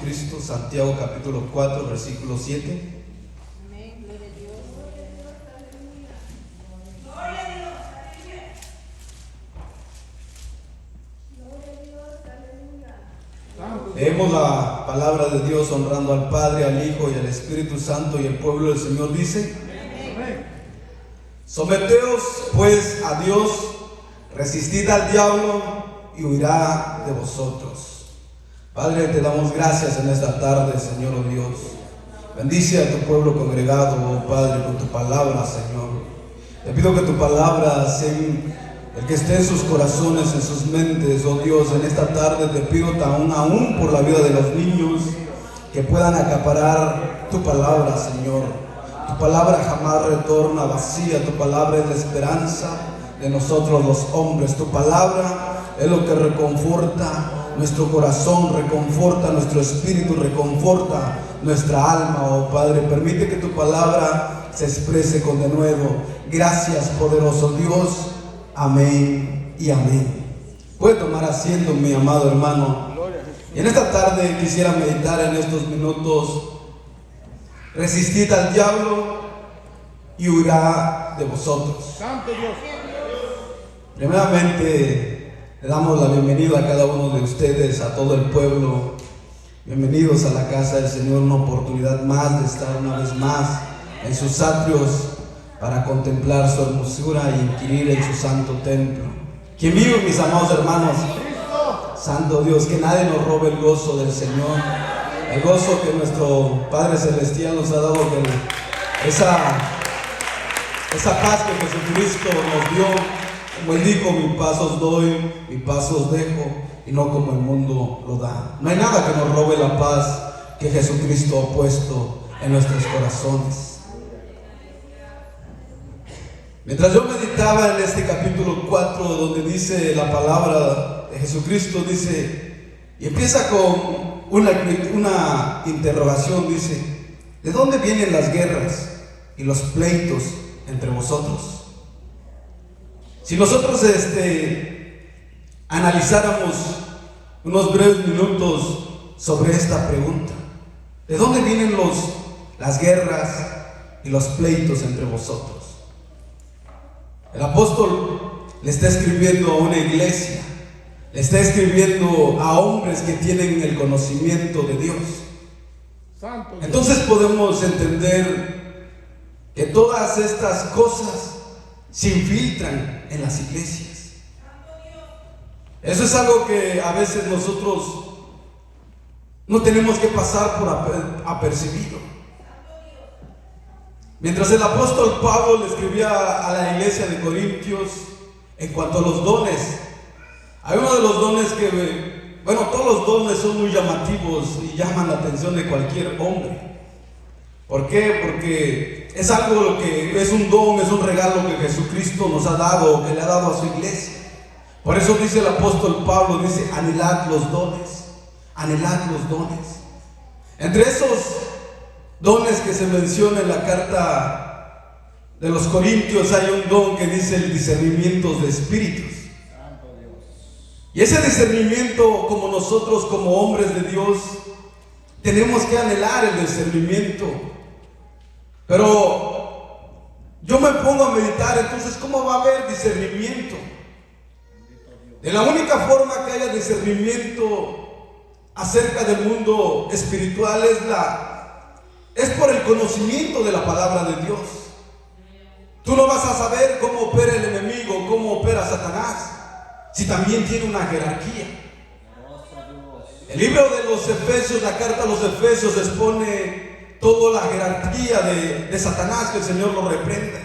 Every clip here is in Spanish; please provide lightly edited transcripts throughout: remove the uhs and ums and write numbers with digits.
Jesucristo. Santiago capítulo 4, versículo 7. Amén, gloria a Dios. Leemos la palabra de Dios honrando al Padre, al Hijo y al Espíritu Santo, y el pueblo del Señor dice: someteos pues a Dios, resistid al diablo y huirá de vosotros. Padre, te damos gracias en esta tarde, Señor, oh Dios. Bendice a tu pueblo congregado, oh Padre, con tu palabra, Señor. Te pido que tu palabra sea el que esté en sus corazones, en sus mentes, oh Dios. En esta tarde te pido aún por la vida de los niños, que puedan acaparar tu palabra, Señor. Tu palabra jamás retorna vacía. Tu palabra es la esperanza de nosotros los hombres. Tu palabra es lo que reconforta nuestro corazón, reconforta nuestro espíritu, reconforta nuestra alma, oh Padre. Permite que tu palabra se exprese con denuedo. Gracias, poderoso Dios. Amén y amén. Puede tomar asiento, mi amado hermano. Y en esta tarde quisiera meditar en estos minutos: resistid al diablo y huirá de vosotros. Santo Dios. Primeramente, le damos la bienvenida a cada uno de ustedes, a todo el pueblo. Bienvenidos a la casa del Señor, una oportunidad más de estar una vez más en sus atrios para contemplar su hermosura y inquirir en su santo templo. ¿Quién vive, mis amados hermanos? Santo Dios, que nadie nos robe el gozo del Señor, el gozo que nuestro Padre Celestial nos ha dado, esa paz que Jesucristo nos dio. Como Él dijo: mi paz os doy, mi paz os dejo, y no como el mundo lo da. No hay nada que nos robe la paz que Jesucristo ha puesto en nuestros corazones. Mientras yo meditaba en este capítulo 4, donde dice la palabra de Jesucristo, dice, y empieza con una interrogación, dice: ¿de dónde vienen las guerras y los pleitos entre vosotros? Si nosotros analizáramos unos breves minutos sobre esta pregunta: ¿de dónde vienen las guerras y los pleitos entre vosotros? El apóstol le está escribiendo a una iglesia, le está escribiendo a hombres que tienen el conocimiento de Dios. Entonces podemos entender que todas estas cosas se infiltran en las iglesias. Eso es algo que a veces nosotros no tenemos que pasar por apercibido. Mientras el apóstol Pablo le escribía a la iglesia de Corintios en cuanto a los dones, hay uno de los dones que, todos los dones son muy llamativos y llaman la atención de cualquier hombre. ¿Por qué? Porque es algo que es un don, es un regalo que Jesucristo nos ha dado, que le ha dado a su iglesia. Por eso dice el apóstol Pablo, dice: anhelad los dones, anhelad los dones. Entre esos dones que se menciona en la carta de los Corintios, hay un don que dice el discernimiento de espíritus. Y ese discernimiento, como nosotros como hombres de Dios tenemos que anhelar el discernimiento. Pero yo me pongo a meditar, entonces, ¿cómo va a haber discernimiento? De la única forma que haya discernimiento acerca del mundo espiritual es por el conocimiento de la palabra de Dios. Tú no vas a saber cómo opera el enemigo, cómo opera Satanás, si también tiene una jerarquía. El libro de los Efesios, la carta a los Efesios, expone toda la jerarquía de Satanás, que el Señor lo reprenda.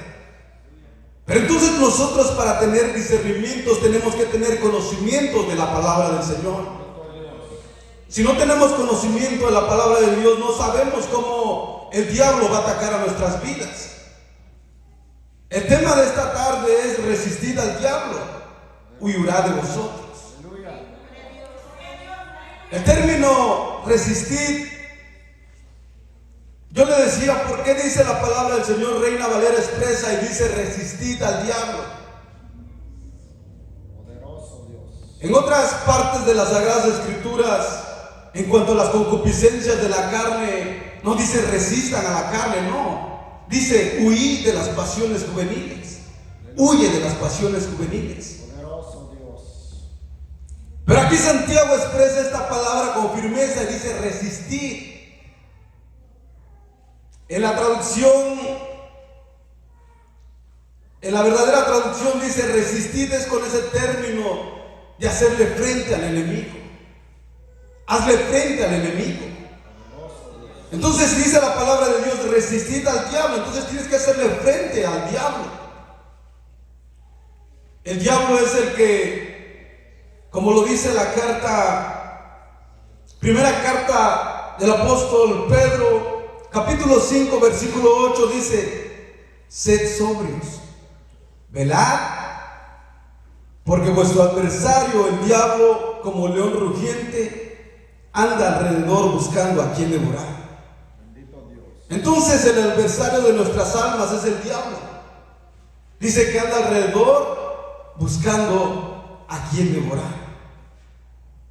Pero entonces nosotros, para tener discernimientos, tenemos que tener conocimiento de la palabra del Señor. Si no tenemos conocimiento de la palabra de Dios, no sabemos cómo el diablo va a atacar a nuestras vidas. El tema de esta tarde es: resistid al diablo, huirá de vosotros. El término resistir, yo le decía, ¿por qué dice la palabra del Señor? Reina Valera expresa y dice: resistid al diablo. En otras partes de las Sagradas Escrituras en cuanto a las concupiscencias de la carne, no dice resistan a la carne, no. Dice huid de las pasiones juveniles. Huye de las pasiones juveniles. Poderoso Dios. Pero aquí Santiago expresa esta palabra con firmeza y dice resistir. En la traducción, en la verdadera traducción dice resistir, es con ese término de hacerle frente al enemigo. Hazle frente al enemigo. Entonces dice la palabra de Dios, resistir al diablo. Entonces tienes que hacerle frente al diablo. El diablo es el que, como lo dice la primera carta del apóstol Pedro, capítulo 5, versículo 8, dice: sed sobrios, velad, porque vuestro adversario, el diablo, como león rugiente, anda alrededor buscando a quien devorar. Entonces el adversario de nuestras almas es el diablo. Dice que anda alrededor buscando a quien devorar.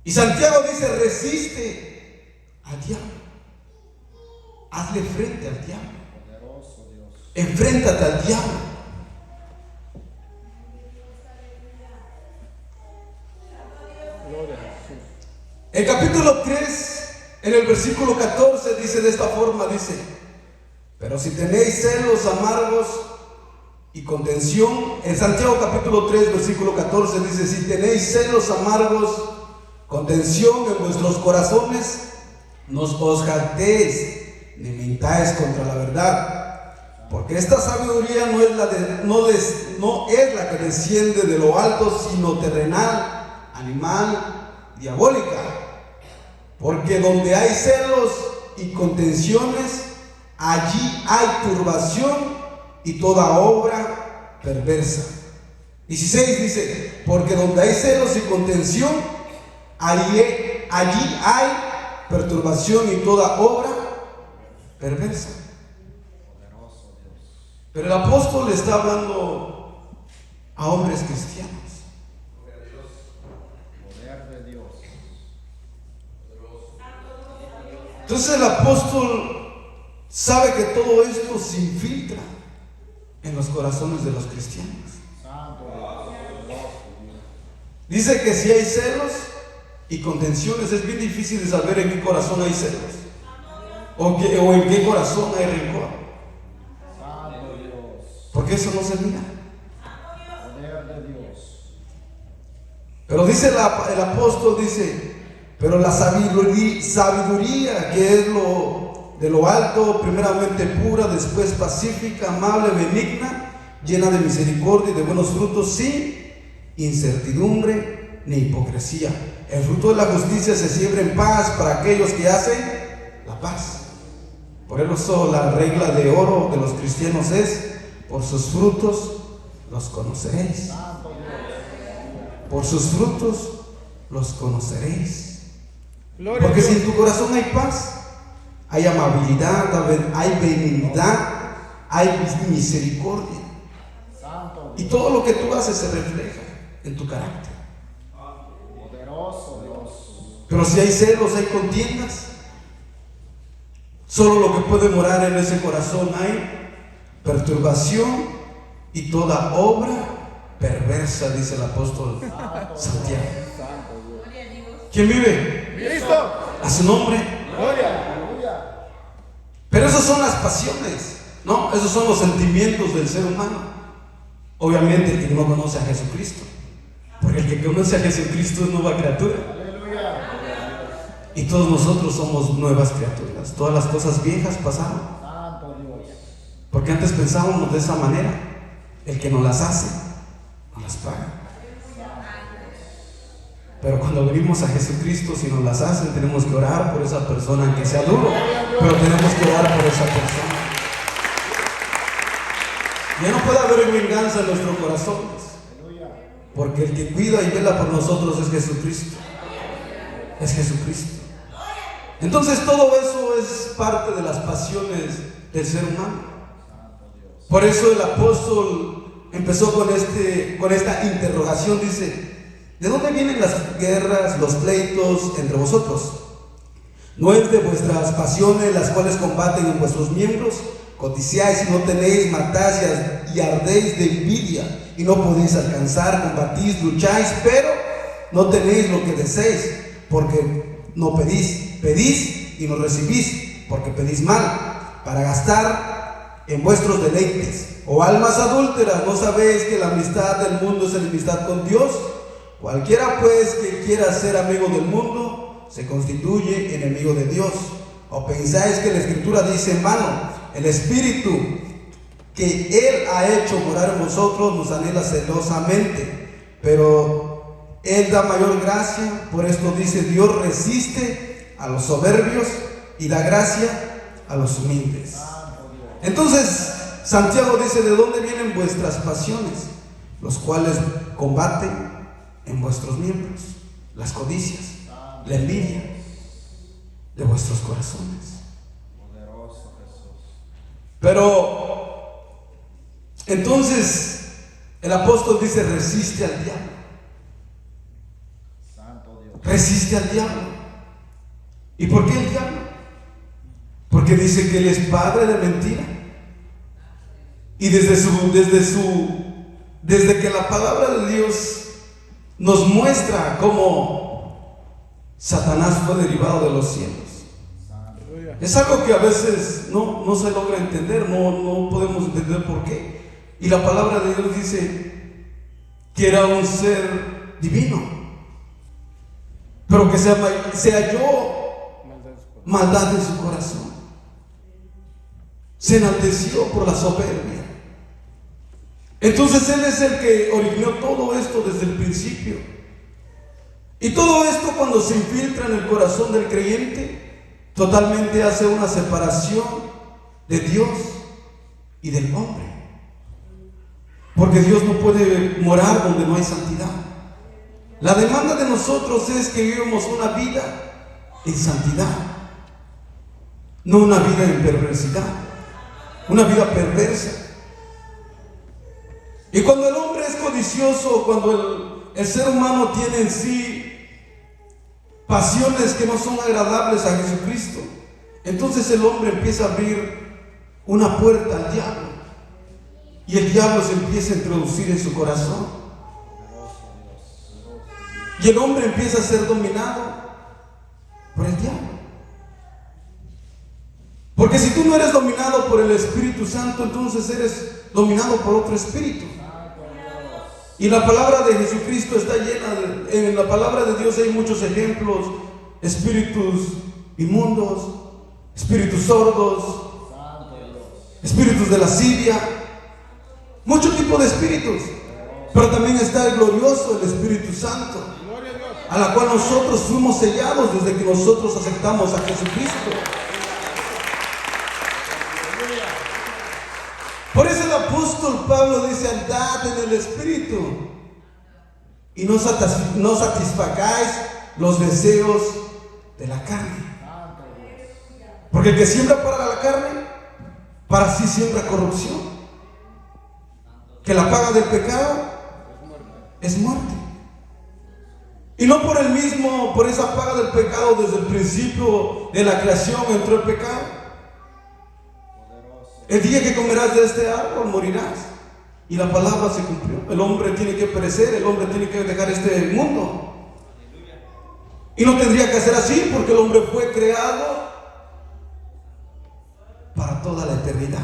Y Santiago dice: resiste al diablo. Hazle frente al diablo. Enfréntate al diablo. El capítulo 3, en el versículo 14, dice de esta forma, dice: pero si tenéis celos amargos y contención, en Santiago capítulo 3, versículo 14 dice: si tenéis celos amargos, contención en vuestros corazones, no os jactéis ni mintáis contra la verdad, porque esta sabiduría no es la que desciende de lo alto, sino terrenal, animal, diabólica. Porque donde hay celos y contenciones, allí hay turbación y toda obra perversa. 16 dice: porque donde hay celos y contención, allí hay perturbación y toda obra perversa. Pero el apóstol le está hablando a hombres cristianos. Entonces el apóstol sabe que todo esto se infiltra en los corazones de los cristianos. Dice que si hay celos y contenciones, es bien difícil de saber en qué corazón hay celos o en qué corazón hay rencor, porque eso no se mira. Pero dice el apóstol, dice: pero la sabiduría que es de lo alto, primeramente pura, después pacífica, amable, benigna, llena de misericordia y de buenos frutos, sin incertidumbre ni hipocresía. El fruto de la justicia se siembra en paz para aquellos que hacen la paz. Por eso la regla de oro de los cristianos es: por sus frutos los conoceréis. Por sus frutos los conoceréis. Porque si en tu corazón hay paz, hay amabilidad, hay benignidad, hay misericordia, y todo lo que tú haces se refleja en tu carácter. Pero si hay celos, hay contiendas, solo lo que puede morar en ese corazón hay perturbación y toda obra perversa, dice el apóstol Santiago. ¿Quién vive? Cristo. A su nombre. Gloria. Pero esas son las pasiones, ¿no? Esos son los sentimientos del ser humano. Obviamente el que no conoce a Jesucristo, porque el que conoce a Jesucristo es nueva criatura. Y todos nosotros somos nuevas criaturas. Todas las cosas viejas pasaron. Porque antes pensábamos de esa manera: el que nos las hace, nos las paga. Pero cuando venimos a Jesucristo, si nos las hacen, tenemos que orar por esa persona, aunque sea duro, pero tenemos que orar por esa persona. Ya no puede haber venganza en nuestros corazones, porque el que cuida y vela por nosotros es Jesucristo. Es Jesucristo. Entonces todo eso es parte de las pasiones del ser humano. Por eso el apóstol empezó con esta interrogación. Dice: ¿de dónde vienen las guerras, los pleitos entre vosotros? No es de vuestras pasiones las cuales combaten en vuestros miembros. Codiciáis y no tenéis, matáis y ardéis de envidia y no podéis alcanzar, combatís, lucháis, pero no tenéis lo que deseéis, porque no pedís. Pedís y no recibís, porque pedís mal, para gastar en vuestros deleites. Oh almas adúlteras, ¿no sabéis que la amistad del mundo es enemistad con Dios? Cualquiera pues que quiera ser amigo del mundo se constituye enemigo de Dios. ¿O pensáis que la Escritura dice en vano? El Espíritu que Él ha hecho morar en vosotros nos anhela celosamente, pero Él da mayor gracia. Por esto dice: Dios resiste a los soberbios y da gracia a los humildes. Entonces Santiago dice: ¿de dónde vienen vuestras pasiones? Los cuales combaten en vuestros miembros, las codicias, la envidia de vuestros corazones. Poderoso Jesús. Pero entonces el apóstol dice: resiste al diablo. Santo Dios. Resiste al diablo. ¿Y por qué el diablo? Porque dice que él es padre de mentira. Y desde que la palabra de Dios nos muestra cómo Satanás fue derivado de los cielos. Es algo que a veces no se logra entender, no podemos entender por qué. Y la palabra de Dios dice que era un ser divino, pero que se halló maldad en su corazón. Se enalteció por la soberbia. Entonces Él es el que originó todo esto desde el principio. Y todo esto, cuando se infiltra en el corazón del creyente, totalmente hace una separación de Dios y del hombre. Porque Dios no puede morar donde no hay santidad. La demanda de nosotros es que vivamos una vida en santidad, no una vida en perversidad, una vida perversa. Y cuando el hombre es codicioso, cuando el ser humano tiene en sí pasiones que no son agradables a Jesucristo, entonces el hombre empieza a abrir una puerta al diablo, y el diablo se empieza a introducir en su corazón, y el hombre empieza a ser dominado por el diablo. Porque si tú no eres dominado por el Espíritu Santo, entonces eres dominado por otro espíritu. Y la palabra de Jesucristo está llena en la palabra de Dios hay muchos ejemplos: espíritus inmundos, espíritus sordos, espíritus de lascivia, mucho tipo de espíritus. Pero también está el glorioso, el Espíritu Santo, a la cual nosotros fuimos sellados desde que nosotros aceptamos a Jesucristo. Por eso el apóstol Pablo dice: andad en el Espíritu y no satisfagáis los deseos de la carne. Porque el que siembra para la carne, para sí siembra corrupción. Que la paga del pecado es muerte. Y no por esa paga del pecado, desde el principio de la creación entró el pecado. El día que comerás de este árbol morirás. Y la palabra se cumplió. El hombre tiene que perecer, el hombre tiene que dejar este mundo. Y no tendría que ser así, porque el hombre fue creado para toda la eternidad.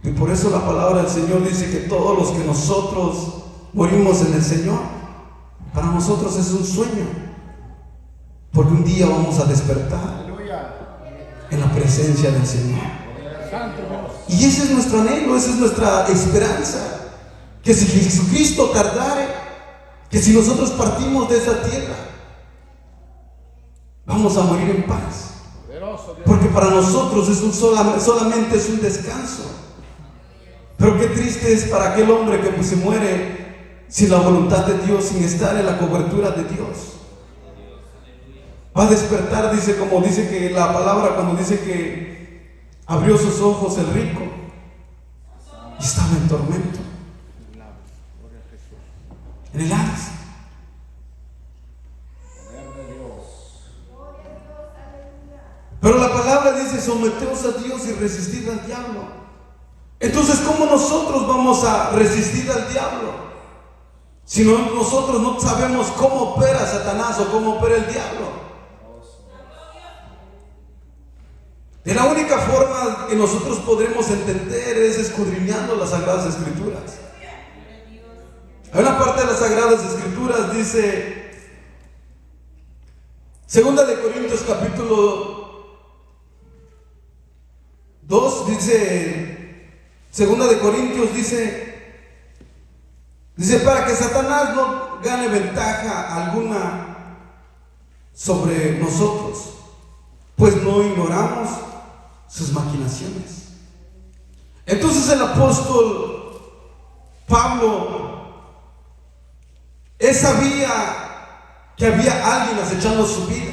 Y por eso la palabra del Señor dice que todos los que nosotros morimos en el Señor, para nosotros es un sueño, porque un día vamos a despertar en la presencia del Señor. Y ese es nuestro anhelo, esa es nuestra esperanza, que si Jesucristo tardare, que si nosotros partimos de esa tierra, vamos a morir en paz, porque para nosotros solamente es un descanso. Pero qué triste es para aquel hombre que se muere sin la voluntad de Dios, sin estar en la cobertura de Dios. Va a despertar, dice, como dice que la palabra, cuando dice que abrió sus ojos el rico y estaba en tormento, en el Hades. dice: someteos a Dios y resistid al diablo. Entonces, ¿cómo nosotros vamos a resistir al diablo si nosotros no sabemos cómo opera Satanás o cómo opera el diablo? De la única forma que nosotros podremos entender es escudriñando las Sagradas Escrituras. Hay una parte de las Sagradas Escrituras, dice 2 de Corintios capítulo 2, dice 2 de Corintios, dice para que Satanás no gane ventaja alguna sobre nosotros, pues no ignoramos sus maquinaciones. Entonces el apóstol Pablo, él sabía que había alguien acechando su vida.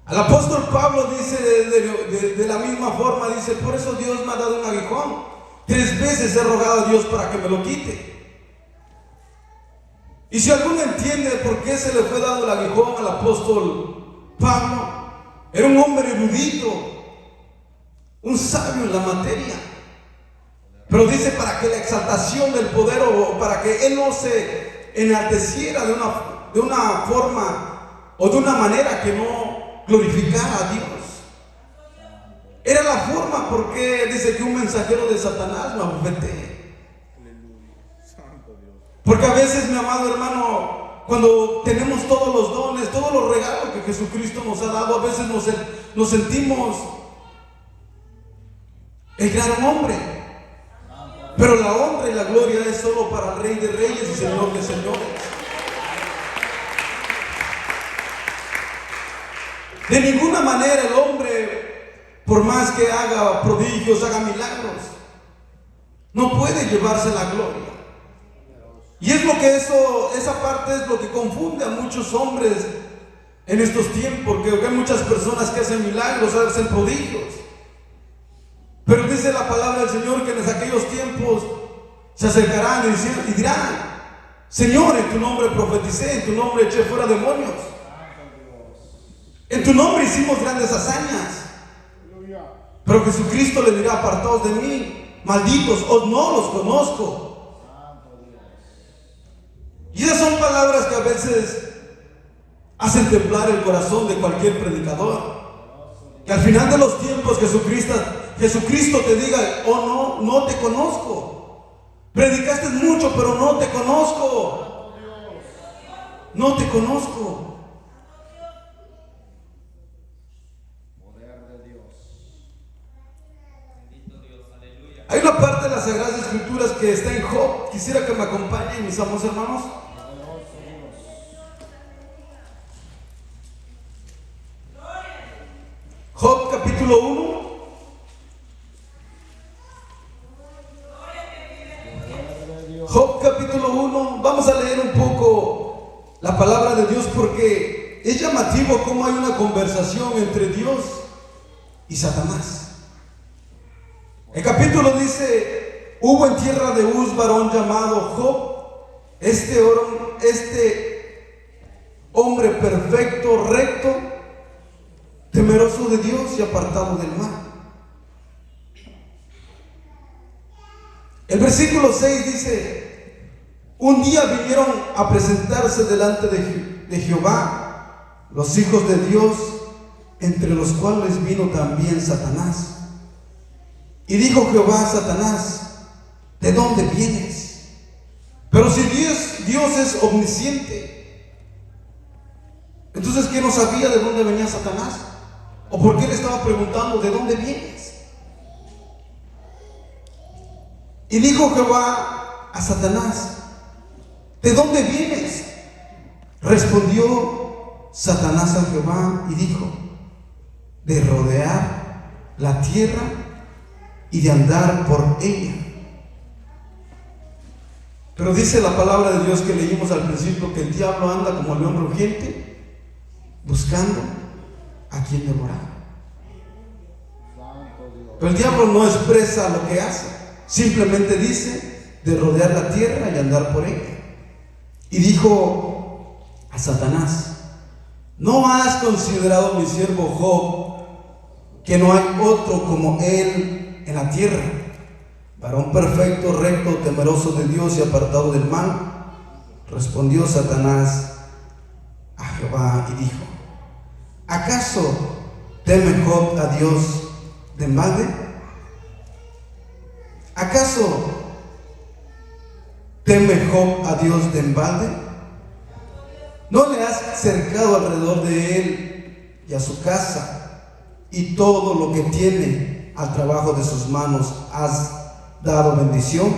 Al apóstol Pablo dice de la misma forma, dice: por eso Dios me ha dado un aguijón, 3 veces he rogado a Dios para que me lo quite. Y si alguno entiende por qué se le fue dado el aguijón al apóstol Pablo, era un hombre erudito, un sabio en la materia, pero dice para que la exaltación del poder, o para que él no se enalteciera de una forma o de una manera que no glorificara a Dios. Era la forma porque dice que un mensajero de Satanás me abofetee. Porque a veces, mi amado hermano, cuando tenemos todos los dones, todos los regalos que Jesucristo nos ha dado, a veces nos sentimos el gran hombre. Pero la honra y la gloria es solo para el Rey de Reyes y Señor de Señores. De ninguna manera el hombre, por más que haga prodigios, haga milagros, no puede llevarse la gloria. Y es lo que esa parte es lo que confunde a muchos hombres en estos tiempos, porque hay muchas personas que hacen milagros, hacen prodigios. Pero dice la palabra del Señor que en aquellos tiempos se acercarán y dirán: Señor, en tu nombre profeticé, en tu nombre eché fuera demonios, en tu nombre hicimos grandes hazañas. Pero Jesucristo le dirá: apartaos de mí, malditos, os no los conozco. Y esas son palabras que a veces hacen temblar el corazón de cualquier predicador. Que al final de los tiempos Jesucristo te diga: oh no te conozco. Predicaste mucho, pero no te conozco. No te conozco. Poder de Dios. Bendito Dios, aleluya. Hay una parte de las Sagradas Escrituras que está en Job. Quisiera que me acompañen, mis amados hermanos. Job capítulo 1. Job capítulo 1. Vamos a leer un poco la palabra de Dios, porque es llamativo cómo hay una conversación entre Dios y Satanás. El capítulo dice: hubo en tierra de Uz varón llamado Job, este hombre perfecto, recto, temeroso de Dios y apartado del mal. El versículo 6 dice: un día vinieron a presentarse delante de Jehová los hijos de Dios, entre los cuales vino también Satanás. Y dijo Jehová a Satanás: ¿de dónde vienes? Pero si Dios es omnisciente, entonces ¿qué no sabía de dónde venía Satanás? ¿O por qué le estaba preguntando: ¿de dónde vienes? Y dijo Jehová a Satanás: ¿de dónde vienes? Respondió Satanás a Jehová y dijo: de rodear la tierra y de andar por ella. Pero dice la palabra de Dios que leímos al principio que el diablo anda como león rugiente, buscando a quien devorar. Pero el diablo no expresa lo que hace, simplemente dice: de rodear la tierra y andar por ella. Y dijo a Satanás: ¿no has considerado mi siervo Job, que no hay otro como él en la tierra, varón perfecto, recto, temeroso de Dios y apartado del mal. Respondió Satanás a Jehová y dijo: ¿acaso teme Job a Dios de embalde? ¿Acaso teme Job a Dios de embalde? ¿No le has cercado alrededor de él y a su casa, y todo lo que tiene al trabajo de sus manos has dado bendición?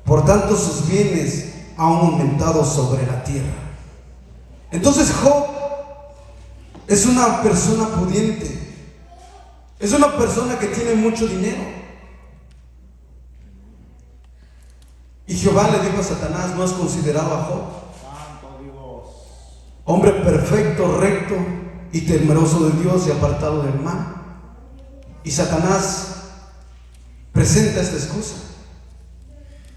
Por tanto, sus bienes han aumentado sobre la tierra. Entonces Job es una persona pudiente, es una persona que tiene mucho dinero. Y Jehová le dijo a Satanás: ¿no has considerado a Job? Santo Dios. Hombre perfecto, recto y temeroso de Dios y apartado del mal. Y Satanás presenta esta excusa: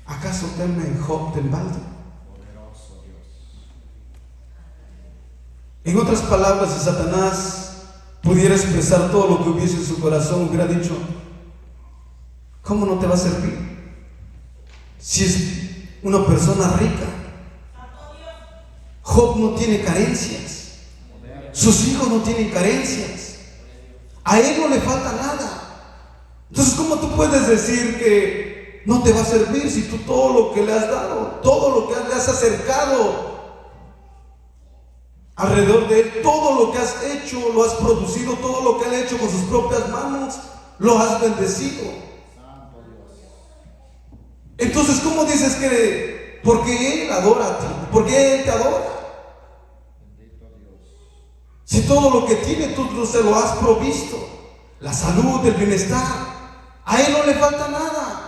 ¿acaso teme Job de embalde? Poderoso Dios. En otras palabras, si Satanás pudiera expresar todo lo que hubiese en su corazón, hubiera dicho: ¿cómo no te va a servir? Si es una persona rica. Job no tiene carencias, sus hijos no tienen carencias, a él no le falta nada. Entonces, ¿cómo tú puedes decir que no te va a servir si tú todo lo que le has dado, todo lo que le has acercado alrededor de él, todo lo que has hecho, lo has producido, todo lo que él ha hecho con sus propias manos, lo has bendecido? Entonces, ¿cómo dices que porque él adora a ti, porque él te adora? Si todo lo que tiene tú se lo has provisto, la salud, el bienestar, a él no le falta nada.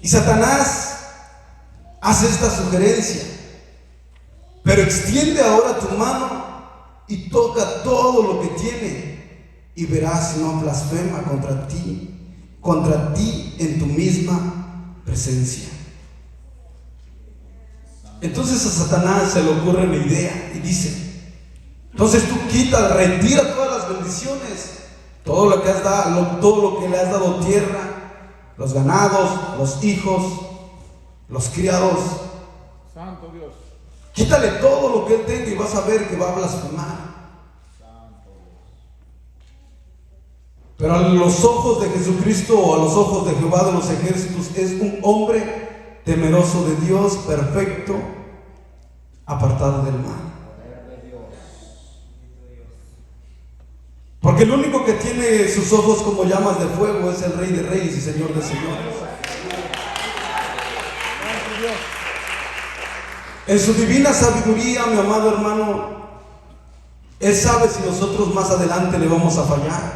Y Satanás hace esta sugerencia: pero extiende ahora tu mano y toca todo lo que tiene, y verás si no blasfema contra ti en tu misma presencia. Entonces a Satanás se le ocurre una idea y dice: entonces tú retira todas las bendiciones, todo lo que has dado, todo lo que le has dado tierra, los ganados, los hijos, los criados. Santo Dios. Quítale todo lo que él tenga y vas a ver que va a blasfemar. Pero a los ojos de Jesucristo, o a los ojos de Jehová de los ejércitos, es un hombre temeroso de Dios, perfecto, apartado del mal. Porque el único que tiene sus ojos como llamas de fuego es el Rey de Reyes y Señor de Señores. En su divina sabiduría, mi amado hermano, Él sabe si nosotros más adelante le vamos a fallar.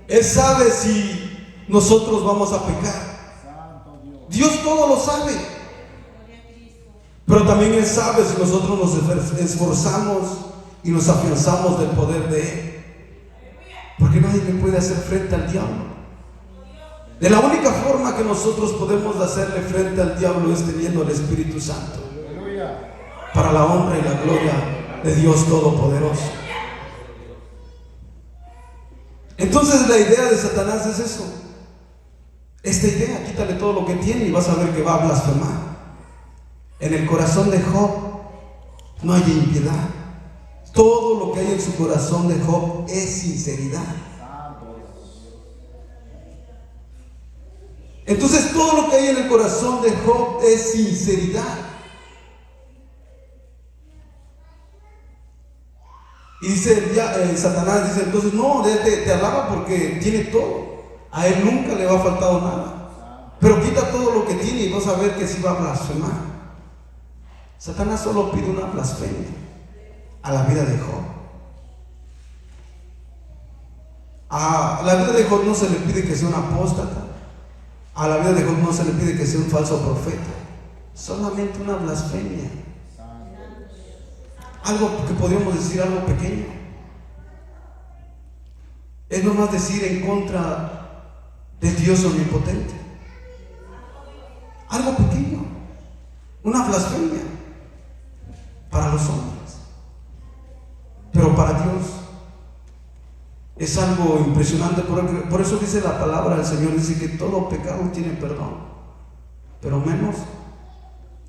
Él sabe si nosotros vamos a pecar. Dios todo lo sabe. Pero también Él sabe si nosotros nos esforzamos y nos afianzamos del poder de Él. Porque nadie le puede hacer frente al diablo. De la única forma que nosotros podemos hacerle frente al diablo es teniendo el Espíritu Santo, para la honra y la gloria de Dios Todopoderoso. Entonces la idea de Satanás es eso. Esta idea: quítale todo lo que tiene y vas a ver que va a blasfemar. En el corazón de Job no hay impiedad. Todo lo que hay en su corazón de Job es sinceridad. Entonces todo lo que hay en el corazón de Job es sinceridad. Y dice Satanás, dice entonces: no, te alaba porque tiene todo, a él nunca le va a faltar nada, pero quita todo lo que tiene y vas a ver que sí va a blasfemar. Satanás solo pide una blasfemia a la vida de Job. A la vida de Job no se le pide que sea un apóstata, a la vida de Job no se le pide que sea un falso profeta, solamente una blasfemia. Algo que podríamos decir algo pequeño. Es nomás decir en contra del Dios omnipotente. Algo pequeño, una blasfemia. Pero para Dios es algo impresionante. Por eso dice la palabra del Señor, dice que todo pecado tiene perdón, pero menos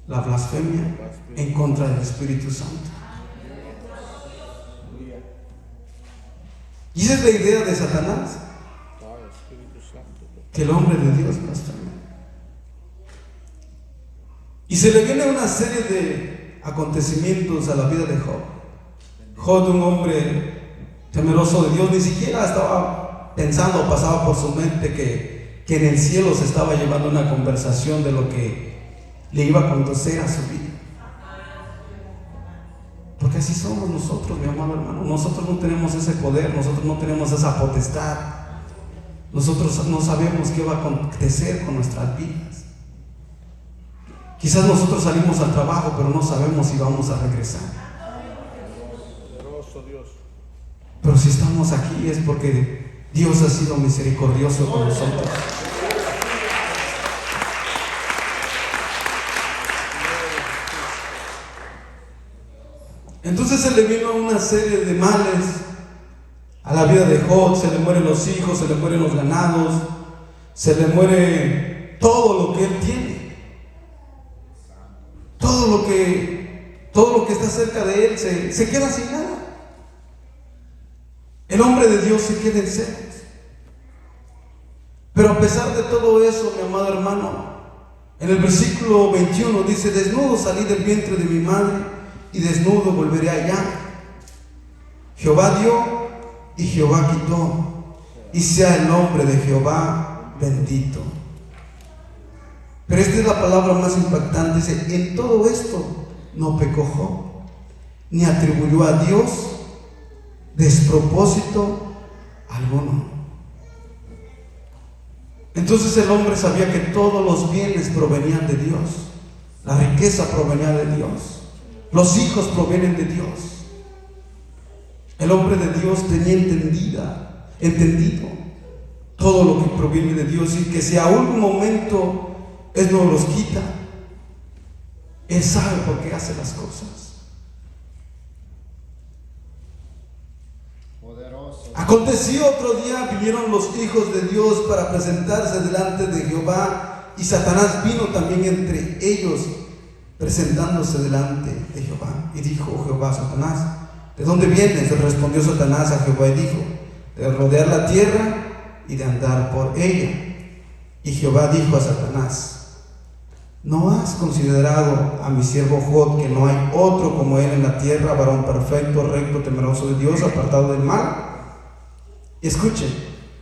la blasfemia en contra del Espíritu Santo. Y esa es la idea de Satanás, que el hombre de Dios blasfeme. Y se le viene una serie de acontecimientos a la vida de Job. Job, un hombre temeroso de Dios, ni siquiera estaba pensando, pasaba por su mente que en el cielo se estaba llevando una conversación de lo que le iba a acontecer a su vida. Porque así somos nosotros, mi amado hermano. Nosotros no tenemos ese poder, nosotros no tenemos esa potestad. Nosotros no sabemos qué va a acontecer con nuestras vidas. Quizás nosotros salimos al trabajo, pero no sabemos si vamos a regresar. Pero si estamos aquí es porque Dios ha sido misericordioso con nosotros. Entonces se le vino una serie de males a la vida de Job. Se le mueren los hijos, se le mueren los ganados, se le muere todo lo que él tiene. Todo lo que está cerca de él se queda sin nada. El hombre de Dios se queda en ceros. Pero a pesar de todo eso, mi amado hermano, en el versículo 21 dice: desnudo salí del vientre de mi madre y desnudo volveré allá. Jehová dio y Jehová quitó, y sea el nombre de Jehová bendito. Pero esta es la palabra más impactante. Dice: en todo esto no pecó Job, ni atribuyó a Dios despropósito alguno. Entonces el hombre sabía que todos los bienes provenían de Dios, la riqueza provenía de Dios, los hijos provienen de Dios. El hombre de Dios tenía entendido todo lo que proviene de Dios, y que si a un momento Él no los quita, Él sabe por qué hace las cosas. Aconteció otro día, vinieron los hijos de Dios para presentarse delante de Jehová, y Satanás vino también entre ellos, presentándose delante de Jehová. Y dijo Jehová a Satanás: ¿de dónde vienes? Le respondió Satanás a Jehová y dijo: de rodear la tierra y de andar por ella. Y Jehová dijo a Satanás: ¿no has considerado a mi siervo Job, que no hay otro como él en la tierra, varón perfecto, recto, temeroso de Dios, apartado del mal? Y escuchen,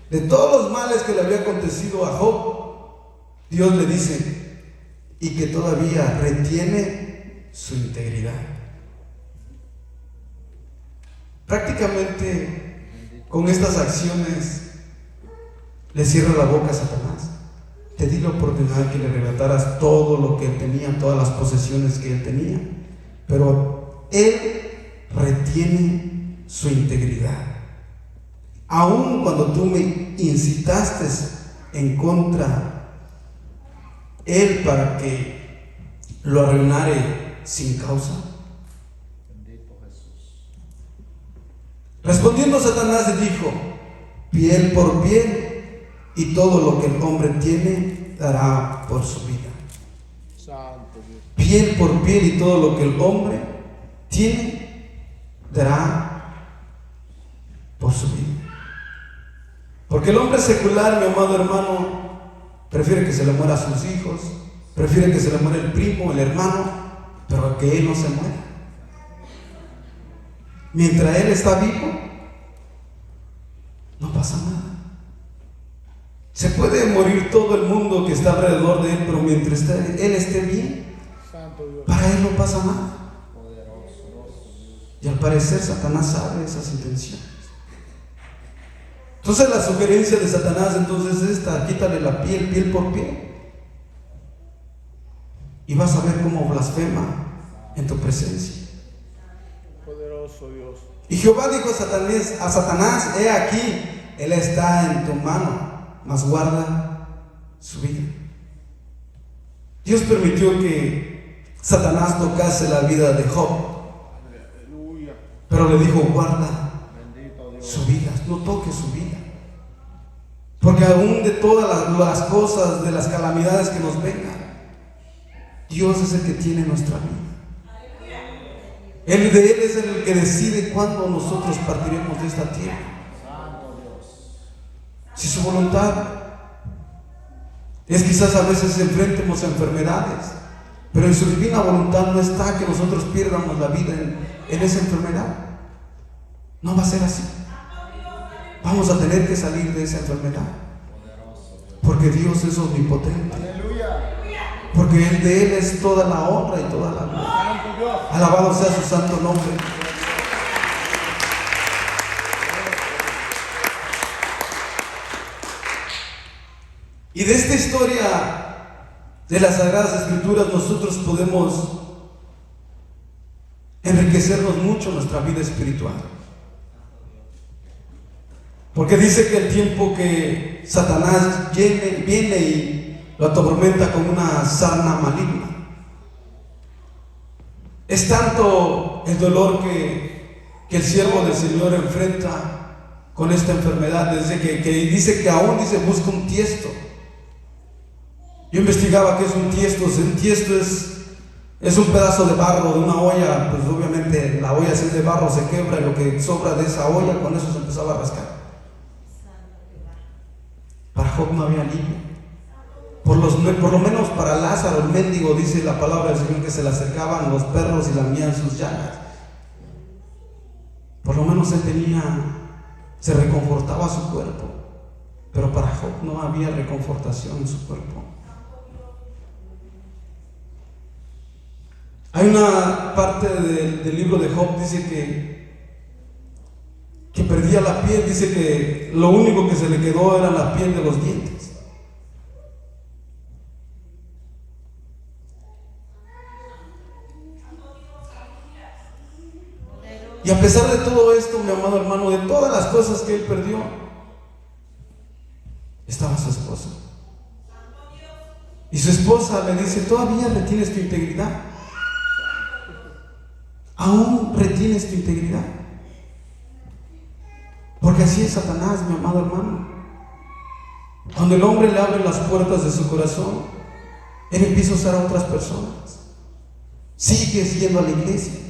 de todos los males que le había acontecido a Job, Dios le dice: y que todavía retiene su integridad. Prácticamente con estas acciones le cierra la boca a Satanás. Te di la oportunidad que le relataras todo lo que él tenía, todas las posesiones que él tenía, pero él retiene su integridad. Aun cuando tú me incitaste en contra él para que lo arruinare sin causa. Respondiendo Satanás le dijo: piel por piel, y todo lo que el hombre tiene dará por su vida. Piel por piel, y todo lo que el hombre tiene dará por su vida. Porque el hombre secular, mi amado hermano, prefiere que se le muera a sus hijos, prefiere que se le muera el primo, el hermano, pero que él no se muera. Mientras él está vivo, no pasa nada. Se puede morir todo el mundo que está alrededor de él, pero mientras él esté bien, para él no pasa nada. Y al parecer Satanás sabe esas intenciones. Entonces la sugerencia de Satanás entonces es esta: quítale la piel, piel por piel, y vas a ver cómo blasfema en tu presencia. Poderoso Dios. Y Jehová dijo a Satanás: he aquí, él está en tu mano, mas guarda su vida. Dios permitió que Satanás tocase la vida de Job, pero le dijo: guarda Bendito Dios. su vida, no toques su vida, porque aún de todas las cosas, de las calamidades que nos vengan, Dios es el que tiene nuestra vida. Él es el que decide cuándo nosotros partiremos de esta tierra. Santo Dios. Si su voluntad es quizás a veces enfrentemos enfermedades, pero en su divina voluntad no está que nosotros pierdamos la vida en esa enfermedad. No va a ser así. Vamos a tener que salir de esa enfermedad, porque Dios es omnipotente, Aleluya. porque de Él es toda la honra y toda la gloria. Santo Dios. Alabado sea su santo nombre. Y de esta historia de las Sagradas Escrituras nosotros podemos enriquecernos mucho en nuestra vida espiritual. Porque dice que el tiempo que Satanás viene y lo atormenta con una sarna maligna, es tanto el dolor que el siervo del Señor enfrenta con esta enfermedad, desde que dice que aún busca un tiesto. Yo investigaba qué es un tiesto. Un tiesto es un pedazo de barro de una olla. Pues obviamente la olla, si es de barro, se quebra, y lo que sobra de esa olla, con eso se empezaba a rascar. Para Job no había alivio. Por lo menos para Lázaro, el mendigo, dice la palabra del Señor que se le acercaban los perros y lamían sus llagas. Por lo menos él se reconfortaba su cuerpo. Pero para Job no había reconfortación en su cuerpo. Hay una parte del libro de Job, dice que perdía la piel, dice que lo único que se le quedó era la piel de los dientes. Y a pesar de todo esto, mi amado hermano, de todas las cosas que él perdió, estaba su esposa. Y su esposa le dice: todavía retienes tu integridad. Aún retienes tu integridad. Porque así es Satanás, mi amado hermano. Cuando el hombre le abre las puertas de su corazón, él empieza a usar a otras personas. Sigues yendo a la iglesia,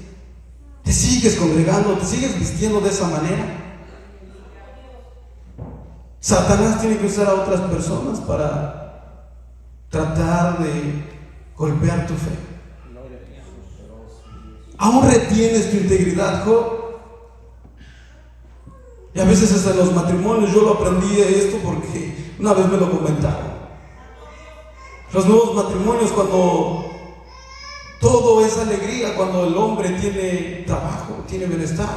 te sigues congregando, te sigues vistiendo de esa manera. Satanás tiene que usar a otras personas para tratar de golpear tu fe. Aún retienes tu integridad, Job. Y a veces hasta en los matrimonios, yo lo aprendí esto porque una vez me lo comentaron. Los nuevos matrimonios, cuando todo es alegría, cuando el hombre tiene trabajo, tiene bienestar,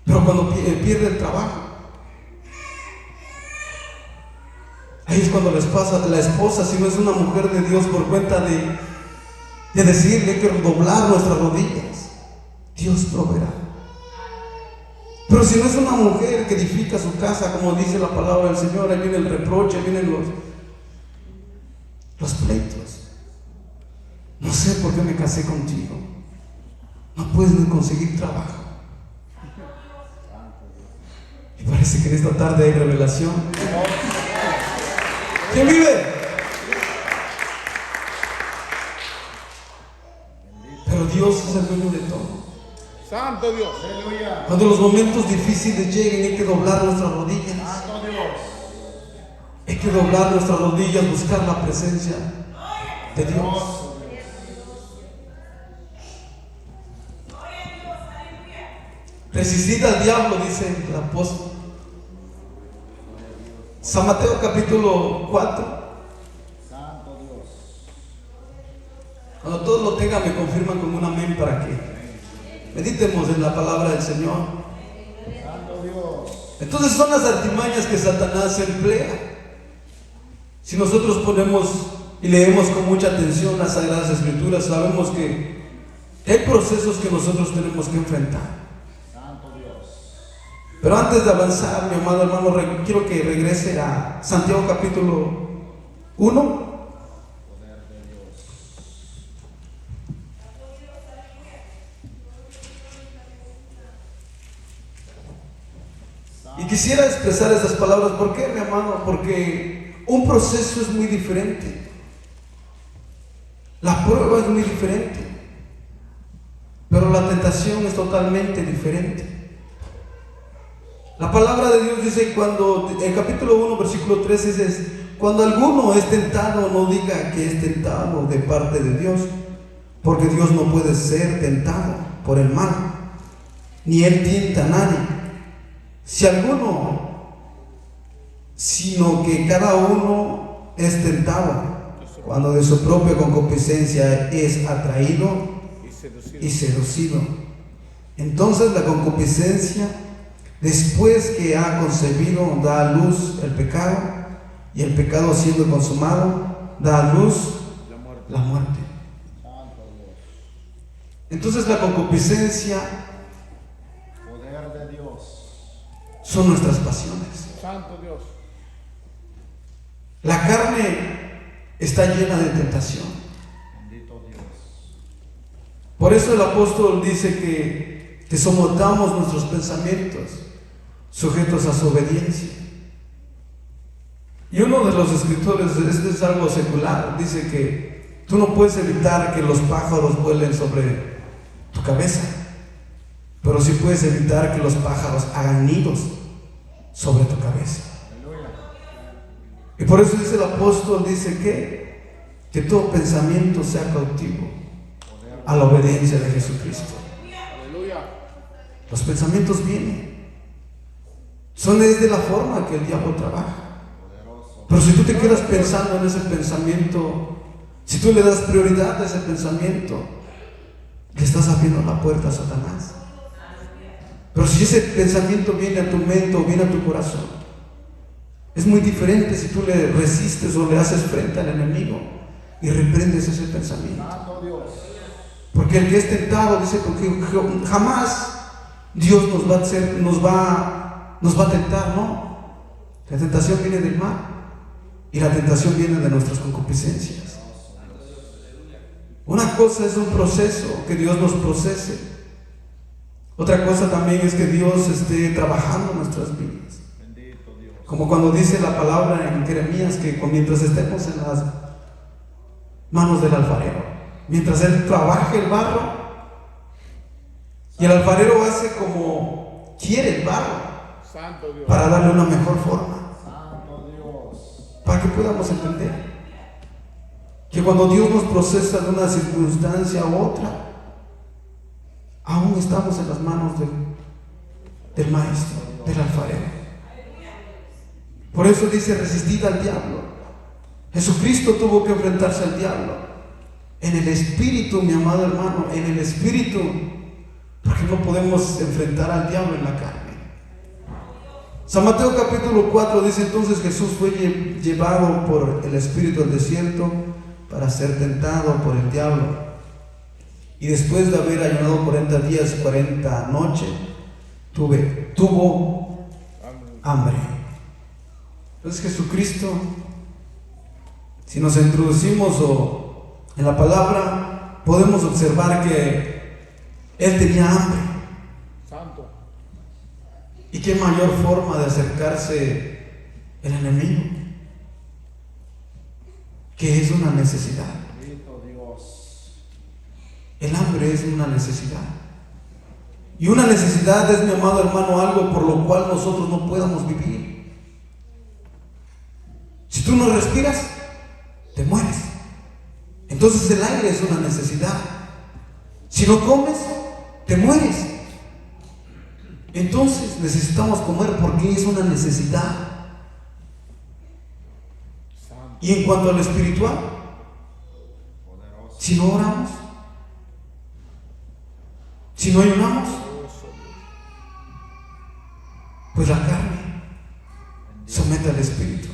pero cuando pierde el trabajo, ahí es cuando les pasa a la esposa, si no es una mujer de Dios, por cuenta de decirle: hay que doblar nuestras rodillas, Dios proveerá. Pero si no es una mujer que edifica su casa, como dice la palabra del Señor, ahí viene el reproche, ahí vienen los pleitos. No sé por qué me casé contigo, no puedes ni conseguir trabajo. Y parece que en esta tarde hay revelación. ¿Quién vive? Pero Dios es el dueño de todo. Santo Dios. Aleluya. Cuando los momentos difíciles lleguen, hay que doblar nuestras rodillas. Santo Dios. Hay que doblar nuestras rodillas, buscar la presencia de Dios. Resistid al diablo, dice el apóstol. San Mateo capítulo 4. Santo Dios. Cuando todos lo tengan, me confirman con un amén para que meditemos en la palabra del Señor. Santo Dios. Entonces son las artimañas que Satanás emplea. Si nosotros ponemos y leemos con mucha atención las Sagradas Escrituras, sabemos que hay procesos que nosotros tenemos que enfrentar. Santo Dios. Pero antes de avanzar, mi amado hermano, quiero que regrese a Santiago capítulo 1. quisiera expresar estas palabras. ¿Por qué, mi amado? Porque un proceso es muy diferente. La prueba es muy diferente. Pero la tentación es totalmente diferente. La palabra de Dios dice, cuando en capítulo 1, versículo 13 dice: cuando alguno es tentado, no diga que es tentado de parte de Dios, porque Dios no puede ser tentado por el mal, ni Él tienta a nadie. Si alguno, sino que cada uno es tentado cuando de su propia concupiscencia es atraído y seducido. Entonces la concupiscencia, después que ha concebido, da a luz el pecado, y el pecado, siendo consumado, da a luz la muerte. Entonces la concupiscencia, Poder de Dios. son nuestras pasiones. Santo Dios. La carne está llena de tentación. Bendito Dios. Por eso el apóstol dice que sometamos nuestros pensamientos sujetos a su obediencia. Y uno de los escritores, este es algo secular, dice que tú no puedes evitar que los pájaros vuelen sobre tu cabeza, pero sí puedes evitar que los pájaros hagan nidos sobre tu cabeza. Aleluya. Y por eso dice el apóstol, dice que todo pensamiento sea cautivo a la obediencia de Jesucristo. Aleluya. Los pensamientos vienen, son desde la forma que el diablo trabaja. Pero si tú te quedas pensando en ese pensamiento, si tú le das prioridad a ese pensamiento, le estás abriendo la puerta a Satanás. Pero si ese pensamiento viene a tu mente o viene a tu corazón, es muy diferente si tú le resistes o le haces frente al enemigo y reprendes ese pensamiento. Santo Dios. Porque el que es tentado, dice, porque jamás Dios nos va a tentar, ¿no? La tentación viene del mal. Y la tentación viene de nuestras concupiscencias. Una cosa es un proceso, que Dios nos procese. Otra cosa también es que Dios esté trabajando en nuestras vidas. Bendito Dios. Como cuando dice la palabra en Jeremías, que mientras estemos en las manos del alfarero, mientras Él trabaje el barro, y el alfarero hace como quiere el barro, Santo Dios. para darle una mejor forma. Santo Dios. Para que podamos entender que cuando Dios nos procesa de una circunstancia u otra, aún estamos en las manos del maestro, del alfarero. Por eso dice: resistid al diablo. Jesucristo tuvo que enfrentarse al diablo en el espíritu, mi amado hermano, en el espíritu, porque no podemos enfrentar al diablo en la carne. San Mateo capítulo 4 dice: entonces Jesús fue llevado por el Espíritu al desierto para ser tentado por el diablo. Y después de haber ayunado 40 días y 40 noches, tuvo hambre. Entonces Jesucristo, si nos introducimos en la palabra, podemos observar que Él tenía hambre. Santo. ¿Y qué mayor forma de acercarse el enemigo? Que es una necesidad. Bendito Dios. El hambre es una necesidad. Y una necesidad es, mi amado hermano, algo por lo cual nosotros no podamos vivir. Si tú no respiras, te mueres. Entonces el aire es una necesidad. Si no comes, te mueres. Entonces necesitamos comer porque es una necesidad. Y en cuanto a lo espiritual, si no oramos, si no ayunamos, pues la carne somete al espíritu.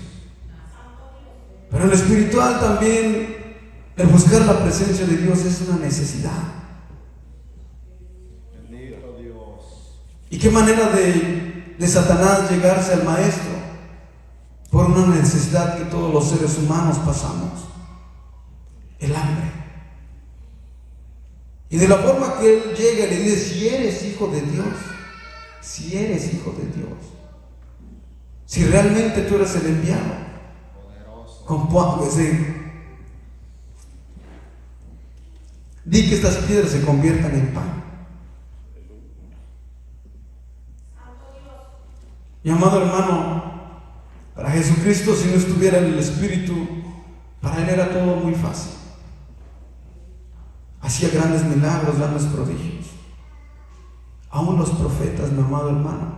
Pero en lo espiritual también, el buscar la presencia de Dios es una necesidad. Bendito Dios. ¿Y qué manera de Satanás llegarse al maestro? Por una necesidad que todos los seres humanos pasamos: el hambre. Y de la forma que él llega y le dice: si eres hijo de Dios, si eres hijo de Dios, Si realmente tú eres el enviado, di que estas piedras se conviertan en pan. Mi amado hermano, para Jesucristo, si no estuviera en el Espíritu, para Él era todo muy fácil. Hacía grandes milagros, grandes prodigios. Aún los profetas, mi amado hermano,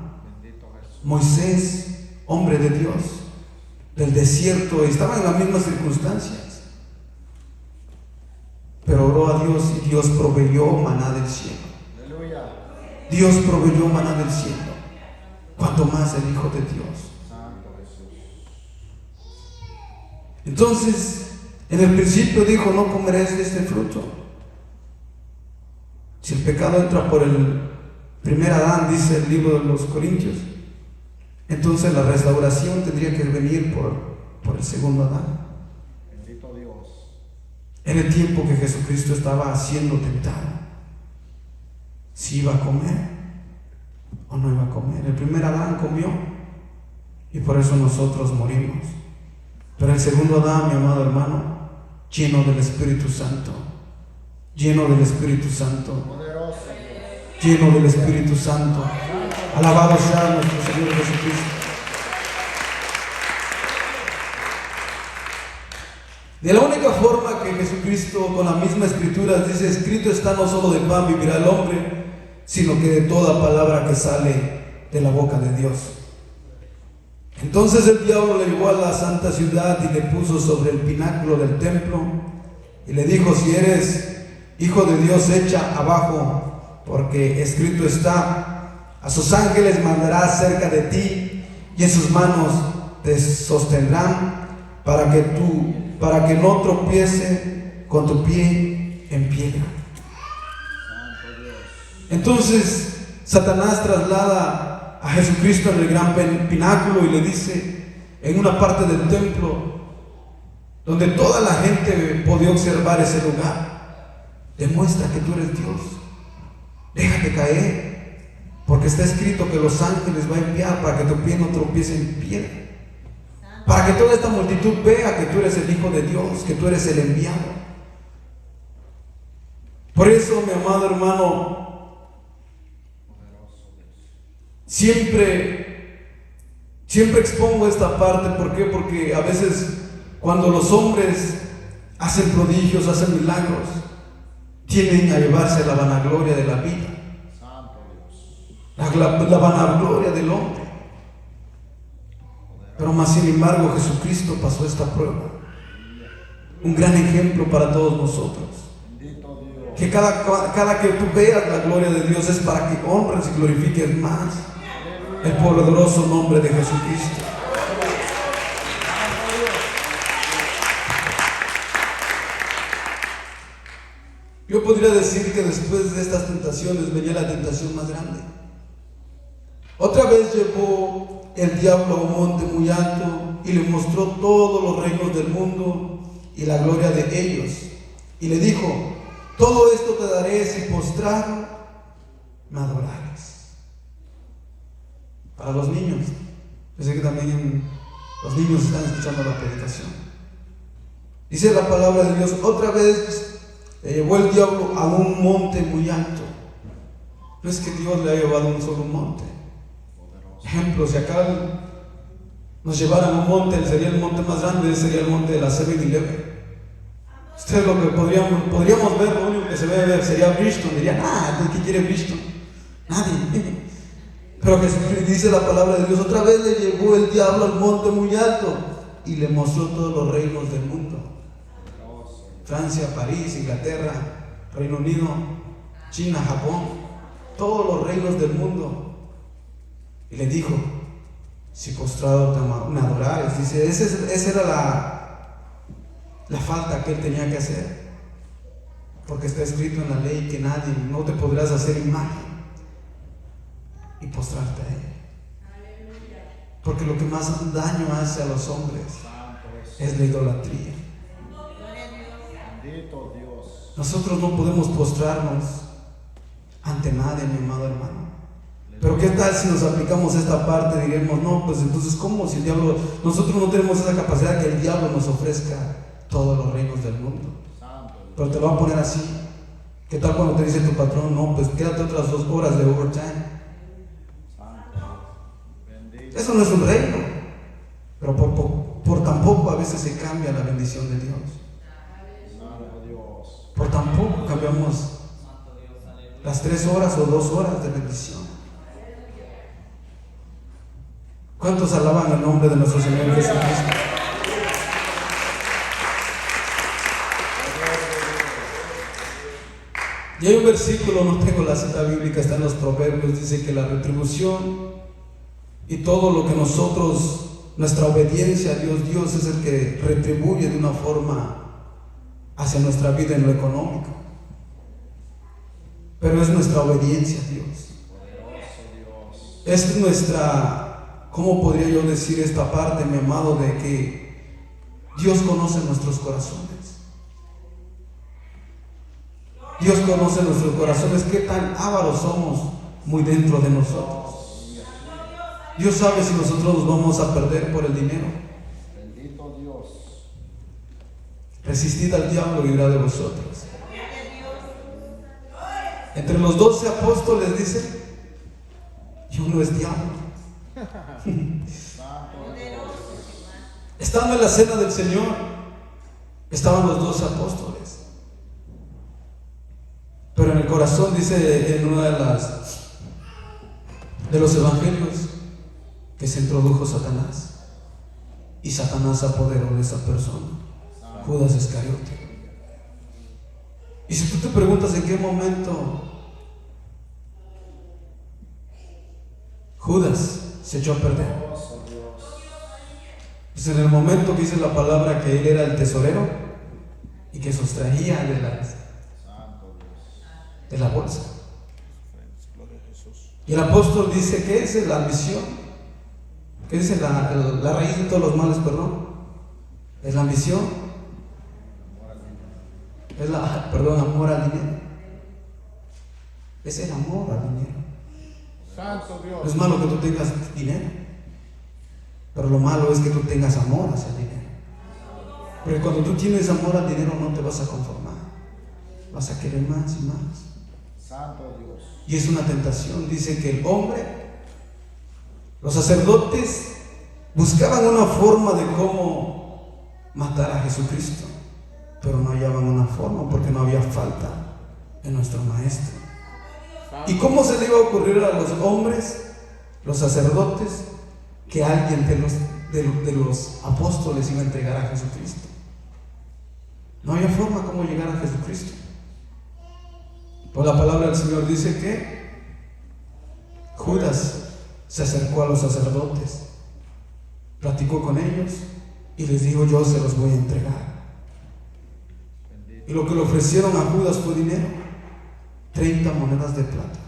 Moisés, hombre de Dios, del desierto, estaba en las mismas circunstancias, pero oró a Dios y Dios proveyó maná del cielo. Dios proveyó maná del cielo, cuanto más el Hijo de Dios. Entonces, en el principio dijo: no comeréis de este fruto. Si el pecado entra por el primer Adán, dice el libro de los Corintios, entonces la restauración tendría que venir por el segundo Adán. Bendito Dios. En el tiempo que Jesucristo estaba siendo tentado, si iba a comer o no iba a comer. El primer Adán comió y por eso nosotros morimos. Pero el segundo Adán, mi amado hermano, lleno del Espíritu Santo, lleno del Espíritu Santo, lleno del Espíritu Santo, alabado sea nuestro Señor Jesucristo. De la única forma que Jesucristo, con la misma escritura, dice: escrito está, no solo de pan vivirá el hombre, sino que de toda palabra que sale de la boca de Dios. Entonces el diablo le llevó a la santa ciudad y le puso sobre el pináculo del templo y le dijo: si eres Hijo de Dios, echa abajo, porque escrito está: a sus ángeles mandará cerca de ti y en sus manos te sostendrán para que no tropiece con tu pie en piedra. Entonces Satanás traslada a Jesucristo en el gran pináculo y le dice, en una parte del templo donde toda la gente podía observar ese lugar: demuestra que tú eres Dios, déjate caer, porque está escrito que los ángeles va a enviar para que tu pie no tropiece en piedra, para que toda esta multitud vea que tú eres el Hijo de Dios, que tú eres el enviado. Por eso, mi amado hermano, siempre expongo esta parte. ¿Por qué? Porque a veces cuando los hombres hacen prodigios, hacen milagros, tienden a llevarse la vanagloria de la vida, la vanagloria del hombre. Pero más sin embargo Jesucristo pasó esta prueba, un gran ejemplo para todos nosotros, que cada que tú veas la gloria de Dios es para que honres y glorifiques más el poderoso nombre de Jesucristo. Yo podría decir que después de estas tentaciones venía la tentación más grande. Otra vez llevó el diablo a un monte muy alto y le mostró todos los reinos del mundo y la gloria de ellos, y le dijo: todo esto te daré si postrado me adorares. Para los niños, yo sé que también los niños están escuchando la predicación. Dice la palabra de Dios: otra vez llevó el diablo a un monte muy alto. No es que Dios le ha llevado a un solo monte. Ejemplo, si acá nos llevaran a un monte, sería el monte más grande, sería el monte de la 7-Eleven. Ustedes lo que podríamos ver, lo único que se ve sería Bristol. Dirían: ¿qué quiere Bristol? Nadie. Pero que dice la palabra de Dios: otra vez le llevó el diablo al monte muy alto y le mostró todos los reinos del mundo: Francia, París, Inglaterra, Reino Unido, China, Japón, todos los reinos del mundo. Y le dijo: si postrado me adorares. Dice, esa era la falta que él tenía que hacer, porque está escrito en la ley que no te podrás hacer imagen y postrarte a él, porque lo que más daño hace a los hombres es la idolatría. Bendito Dios. Nosotros no podemos postrarnos ante nadie, mi amado hermano. Pero ¿qué tal si nos aplicamos esta parte? Diríamos, no, pues entonces ¿cómo? Si el diablo, nosotros no tenemos esa capacidad que el diablo nos ofrezca todos los reinos del mundo. Pero te lo va a poner así. ¿Qué tal cuando te dice tu patrón, no, pues quédate otras 2 horas de overtime? Eso no es un reino. Pero por tan poco a veces se cambia la bendición de Dios. Por tan poco cambiamos las 3 horas o 2 horas de bendición. ¿Cuántos alaban el nombre de nuestro Señor Jesucristo? Y hay un versículo, no tengo la cita bíblica, está en los Proverbios, dice que la retribución y todo lo que nosotros, nuestra obediencia a Dios, Dios es el que retribuye de una forma hacia nuestra vida en lo económico. Pero es nuestra obediencia a Dios. Es nuestra, ¿cómo podría yo decir esta parte, mi amado, de que Dios conoce nuestros corazones? Dios conoce nuestros corazones, qué tan ávaros somos muy dentro de nosotros. Dios sabe si nosotros nos vamos a perder por el dinero. Bendito Dios. Resistid al diablo y huirá de vosotros. Entre los 12 apóstoles dice, y uno es diablo. Estando en la cena del Señor, estaban los 12 apóstoles. Pero en el corazón, dice en uno de los evangelios, que se introdujo Satanás. Y Satanás se apoderó de esa persona, Judas Iscariote. Y si tú te preguntas en qué momento Judas se echó a perder, pues en el momento que dice la palabra que él era el tesorero y que sustraía de la bolsa. Y el apóstol dice que es la ambición, que es la raíz de todos los males, perdón. Es la ambición, es amor al dinero. Es el amor al dinero. Santo Dios. No es malo que tú tengas dinero, pero lo malo es que tú tengas amor hacia el dinero. Porque cuando tú tienes amor al dinero no te vas a conformar, vas a querer más y más. Santo Dios. Y es una tentación. Dice que el hombre, los sacerdotes buscaban una forma de cómo matar a Jesucristo, pero no hallaban una forma porque no había falta en nuestro maestro. ¿Y cómo se le iba a ocurrir a los hombres, los sacerdotes, que alguien de los apóstoles iba a entregar a Jesucristo? No había forma cómo llegar a Jesucristo. Por la palabra del Señor dice que Judas se acercó a los sacerdotes, platicó con ellos y les dijo: yo se los voy a entregar. Y lo que le ofrecieron a Judas fue dinero, 30 monedas de plata.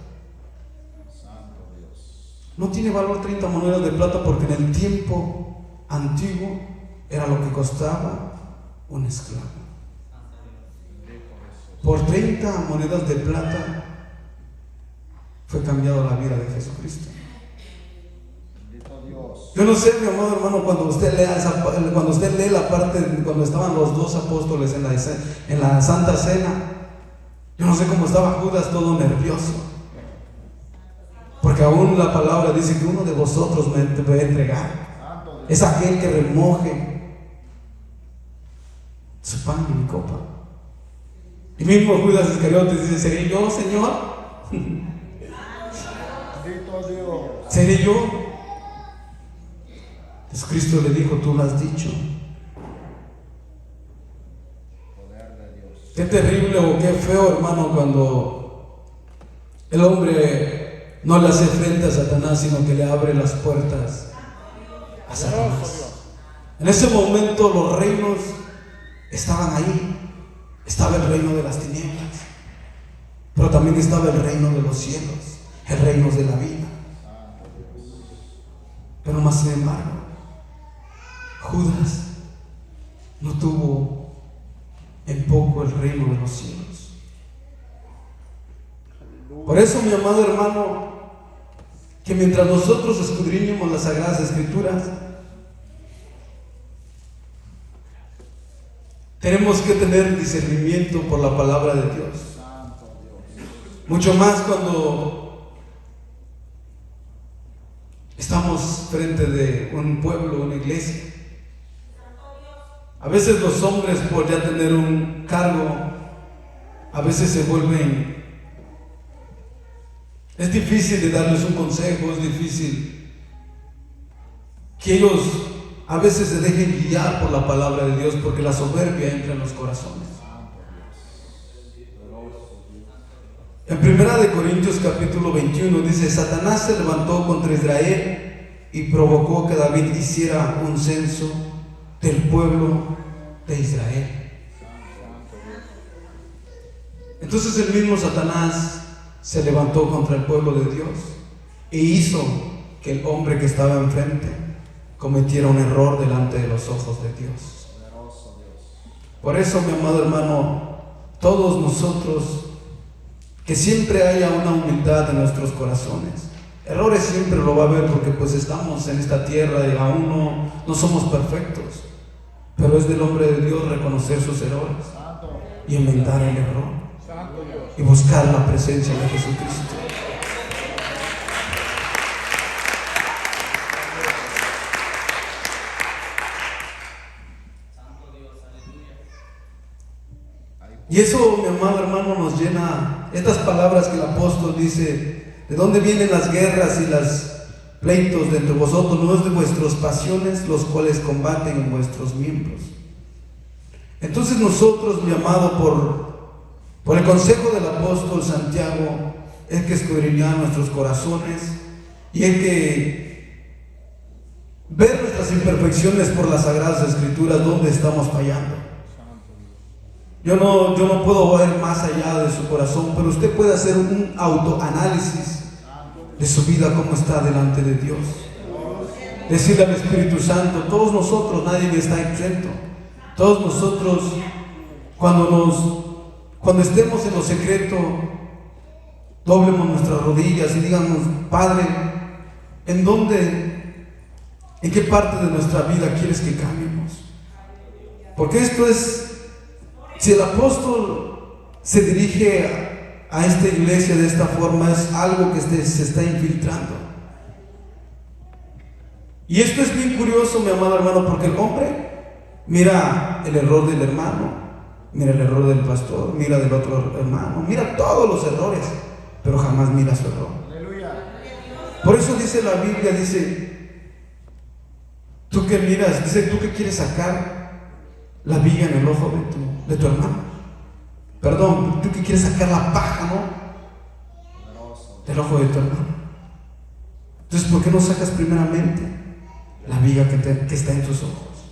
No tiene valor 30 monedas de plata porque en el tiempo antiguo era lo que costaba un esclavo. Por 30 monedas de plata fue cambiada la vida de Jesucristo. Yo no sé, mi amado hermano, cuando usted lee la parte cuando estaban los 2 apóstoles en la Santa Cena, yo no sé cómo estaba Judas, todo nervioso, porque aún la palabra dice que uno de vosotros me va a entregar. Es aquel que remoje su pan y mi copa. Y mismo Judas Iscariote dice: ¿seré yo, Señor? ¿Seré yo? Jesucristo le dijo: tú lo has dicho. Qué terrible o qué feo, hermano, cuando el hombre no le hace frente a Satanás, sino que le abre las puertas a Satanás. En ese momento los reinos estaban ahí. Estaba el reino de las tinieblas, pero también estaba el reino de los cielos, el reino de la vida. Pero más sin embargo, Judas no tuvo en poco el reino de los cielos. Por eso, mi amado hermano, que mientras nosotros escudriñemos las Sagradas Escrituras, tenemos que tener discernimiento por la palabra de Dios. Santo Dios. Mucho más cuando estamos frente de un pueblo, una iglesia. A veces los hombres, por ya tener un cargo, a veces se vuelven... Es difícil de darles un consejo, es difícil que ellos a veces se dejen guiar por la palabra de Dios, porque la soberbia entra en los corazones. En 1 Corintios capítulo 21 dice: Satanás se levantó contra Israel y provocó que David hiciera un censo del pueblo de Israel. Entonces el mismo Satanás se levantó contra el pueblo de Dios e hizo que el hombre que estaba enfrente cometiera un error delante de los ojos de Dios. Por eso, mi amado hermano, todos nosotros, que siempre haya una humildad en nuestros corazones. Errores siempre lo va a haber, porque pues estamos en esta tierra y aún no somos perfectos, pero es del hombre de Dios reconocer sus errores y enmendar el error y buscar la presencia de Jesucristo. Y eso, mi amado hermano, nos llena. Estas palabras que el apóstol dice: ¿de dónde vienen las guerras y los pleitos de entre vosotros? No es de vuestras pasiones, los cuales combaten en vuestros miembros. Entonces nosotros, mi amado, por el consejo del apóstol Santiago, es que escudriñar nuestros corazones y es que ver nuestras imperfecciones por las Sagradas Escrituras, donde estamos fallando. Yo no puedo ver más allá de su corazón, pero usted puede hacer un autoanálisis de su vida, cómo está delante de Dios. Decirle al Espíritu Santo: todos nosotros, nadie está exento. Todos nosotros, cuando estemos en lo secreto, doblemos nuestras rodillas y digamos: Padre, ¿en qué parte de nuestra vida quieres que cambiemos? Porque esto es... Si el apóstol se dirige a esta iglesia de esta forma, es algo que se está infiltrando. Y esto es bien curioso, mi amado hermano, porque el hombre mira el error del hermano, mira el error del pastor, mira del otro hermano, mira todos los errores, pero jamás mira su error. Por eso dice la Biblia, dice: tú que miras, dice, tú que quieres sacar la viga en el ojo de tu hermano. Perdón, tú que quieres sacar la paja, ¿no?, del ojo de tu hermano. Entonces, ¿por qué no sacas primeramente la viga que está en tus ojos?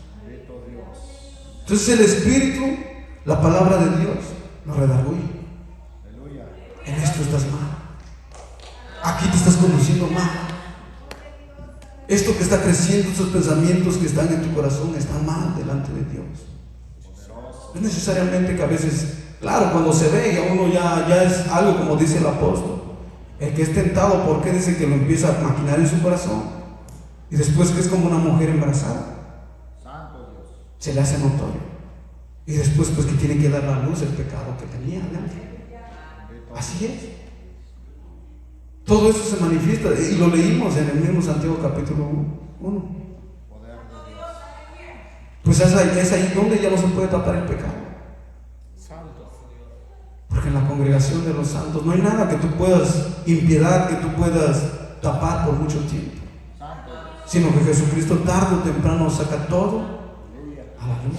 Entonces el Espíritu, la palabra de Dios, nos redarguye. En esto estás mal. Aquí te estás conduciendo mal. Esto que está creciendo, estos pensamientos que están en tu corazón, están mal delante de Dios. No es necesariamente que a veces, claro, cuando se ve y a uno ya es algo, como dice el apóstol, el que es tentado, ¿por qué? Dice que lo empieza a maquinar en su corazón, y después que es como una mujer embarazada, se le hace notorio, y después pues que tiene que dar a la luz el pecado que tenía dentro. Así es. Todo eso se manifiesta, y lo leímos en el mismo Santiago capítulo 1. Pues es ahí donde ya no se puede tapar el pecado. Porque en la congregación de los santos no hay nada que tú puedas, impiedad que tú puedas tapar por mucho tiempo, sino que Jesucristo tarde o temprano saca todo a la luz.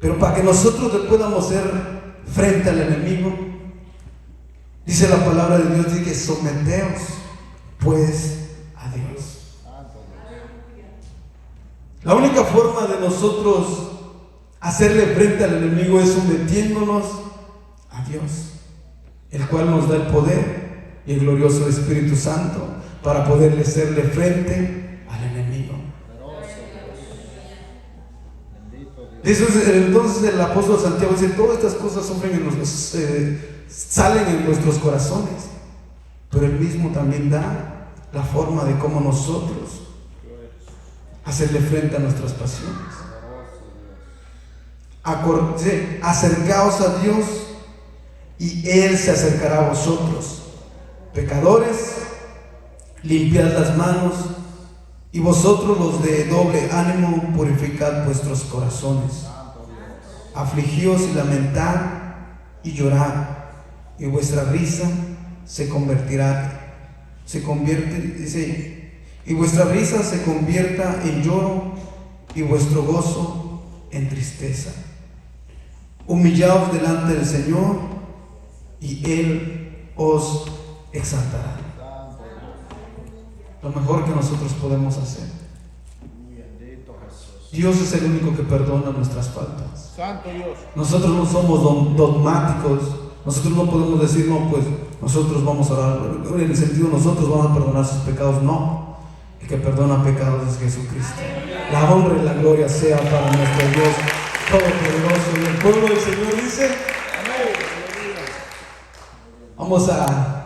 Pero para que nosotros le podamos hacer frente al enemigo, dice la palabra de Dios, dice que someteos pues a Dios. La única forma de nosotros hacerle frente al enemigo es sometiéndonos a Dios, el cual nos da el poder y el glorioso Espíritu Santo para poderle hacerle frente al enemigo. Entonces el apóstol Santiago dice: todas estas cosas sufren salen en nuestros corazones, pero Él mismo también da la forma de cómo nosotros hacerle frente a nuestras pasiones. Acercaos a Dios y Él se acercará a vosotros. Pecadores, limpiad las manos, y vosotros los de doble ánimo, purificad vuestros corazones. Afligíos y lamentad y llorad, y vuestra risa y vuestra risa se convierta en lloro, y vuestro gozo en tristeza. Humillaos delante del Señor, y Él os exaltará. Lo mejor que nosotros podemos hacer. Bendito Jesús. Dios es el único que perdona nuestras faltas. Santo Dios. Nosotros no somos dogmáticos. Nosotros no podemos decir, no, pues nosotros vamos a orar. En el sentido, nosotros vamos a perdonar sus pecados. No. El que perdona pecados es Jesucristo. La honra y la gloria sea para nuestro Dios Todopoderoso. Y el pueblo del Señor dice: vamos a